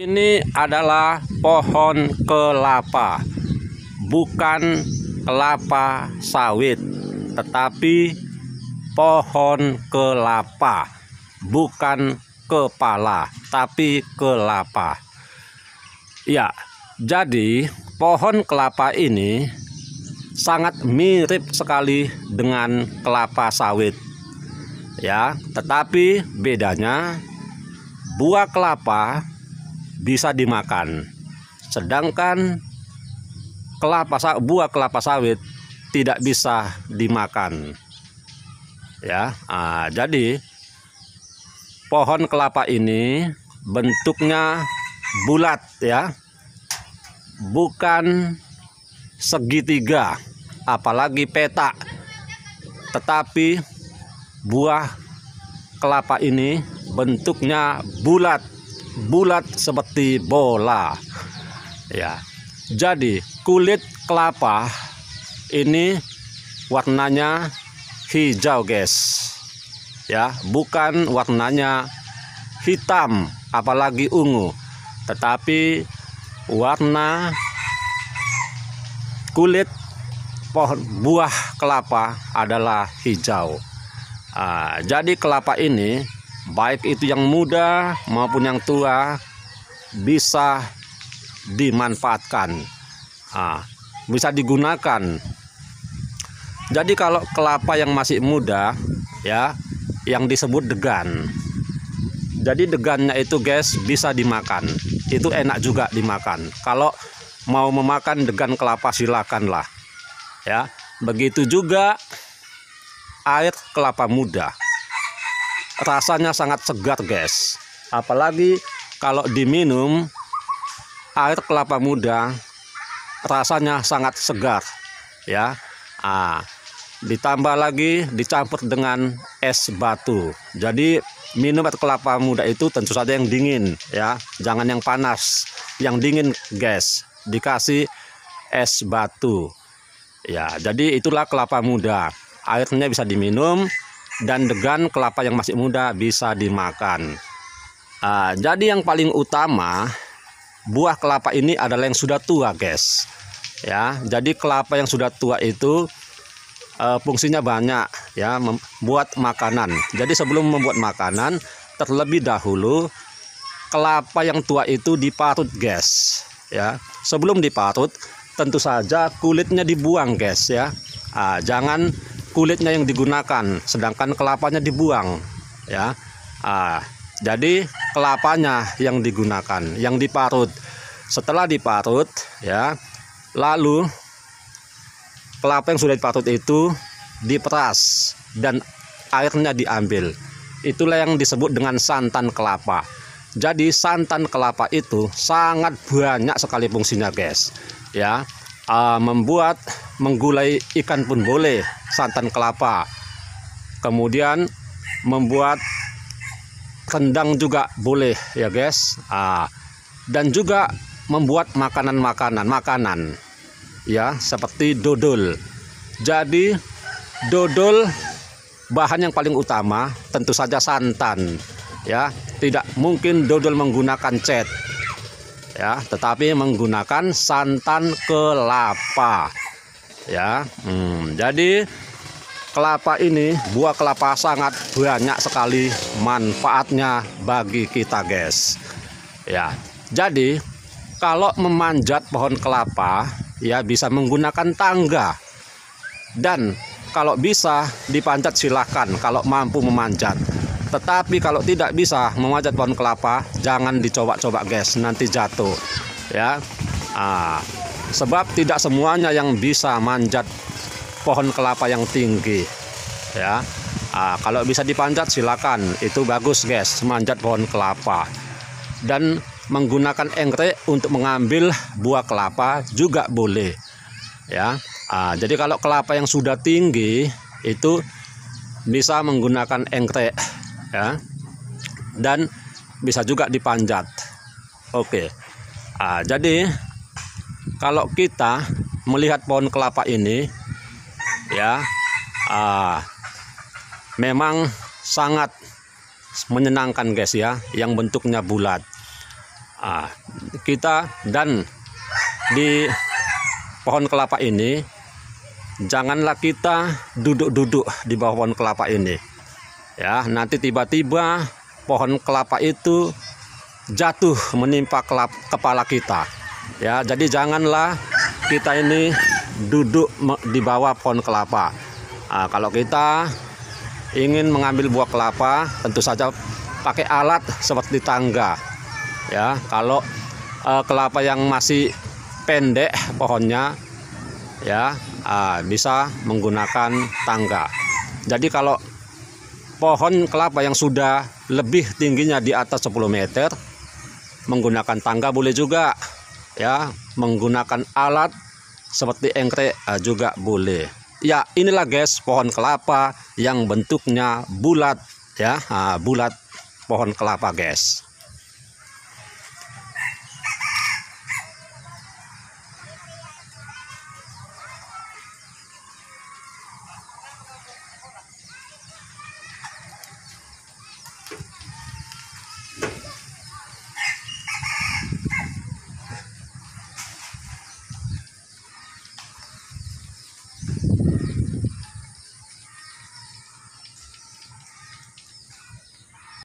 Ini adalah pohon kelapa, bukan kelapa sawit, tetapi pohon kelapa, bukan kepala, tapi kelapa. Ya, jadi pohon kelapa ini sangat mirip sekali dengan kelapa sawit. Ya, tetapi bedanya buah kelapa bisa dimakan, sedangkan buah kelapa sawit tidak bisa dimakan. Ya, jadi pohon kelapa ini bentuknya bulat, ya, bukan segitiga, apalagi petak, tetapi buah kelapa ini bentuknya bulat seperti bola. Ya, jadi kulit kelapa ini warnanya hijau, guys. Ya, bukan warnanya hitam apalagi ungu, tetapi warna kulit buah kelapa adalah hijau. Jadi kelapa ini baik itu yang muda maupun yang tua bisa dimanfaatkan, bisa digunakan. Jadi kalau kelapa yang masih muda, ya, yang disebut degan. Jadi degannya itu, guys, bisa dimakan. Itu enak juga dimakan. Kalau mau memakan degan kelapa silakanlah. Ya, begitu juga air kelapa muda. Rasanya sangat segar, guys. Apalagi kalau diminum air kelapa muda, rasanya sangat segar, ya. Ditambah lagi dicampur dengan es batu. Jadi minum air kelapa muda itu tentu saja yang dingin, ya, jangan yang panas, yang dingin, guys. Dikasih es batu. Ya, jadi itulah kelapa muda. Airnya bisa diminum, dan degan kelapa yang masih muda bisa dimakan. Jadi yang paling utama, buah kelapa ini adalah yang sudah tua, guys. Ya, jadi kelapa yang sudah tua itu fungsinya banyak, ya, membuat makanan. Jadi sebelum membuat makanan, terlebih dahulu kelapa yang tua itu diparut, guys. Ya, sebelum diparut, tentu saja kulitnya dibuang, guys, ya. Jangan kulitnya yang digunakan, sedangkan kelapanya dibuang, ya. Jadi kelapanya yang digunakan, yang diparut. Setelah diparut, ya, lalu kelapa yang sudah diparut itu diperas dan airnya diambil. Itulah yang disebut dengan santan kelapa. Jadi santan kelapa itu sangat banyak sekali fungsinya, guys. Ya, menggulai ikan pun boleh santan kelapa. Kemudian membuat rendang juga boleh, ya, guys. Dan juga membuat makanan, ya, seperti dodol. Jadi dodol bahan yang paling utama tentu saja santan, ya. Tidak mungkin dodol menggunakan cet, ya, tetapi menggunakan santan kelapa, ya. Jadi kelapa ini, buah kelapa sangat banyak sekali manfaatnya bagi kita, guys. Ya, jadi kalau memanjat pohon kelapa, ya, bisa menggunakan tangga, dan kalau bisa dipanjat silahkan kalau mampu memanjat. Tetapi kalau tidak bisa memanjat pohon kelapa, jangan dicoba-coba, guys, nanti jatuh, ya. Sebab tidak semuanya yang bisa manjat pohon kelapa yang tinggi, ya. Kalau bisa dipanjat silakan, itu bagus, guys, manjat pohon kelapa. Dan menggunakan enggrek untuk mengambil buah kelapa juga boleh, ya. Jadi kalau kelapa yang sudah tinggi itu bisa menggunakan enggrek, ya, dan bisa juga dipanjat. Oke. Jadi kalau kita melihat pohon kelapa ini, ya, memang sangat menyenangkan, guys, ya, yang bentuknya bulat. Kita dan di pohon kelapa ini janganlah kita duduk-duduk di bawah pohon kelapa ini. Ya, nanti tiba-tiba pohon kelapa itu jatuh menimpa kepala kita. Ya, jadi janganlah kita ini duduk di bawah pohon kelapa. Kalau kita ingin mengambil buah kelapa, tentu saja pakai alat seperti tangga. Ya, kalau kelapa yang masih pendek pohonnya, ya bisa menggunakan tangga. Jadi kalau pohon kelapa yang sudah lebih tingginya di atas 10 meter, menggunakan tangga boleh juga. Ya, menggunakan alat seperti engkrek juga boleh. Ya, inilah guys pohon kelapa yang bentuknya bulat, ya, bulat pohon kelapa guys.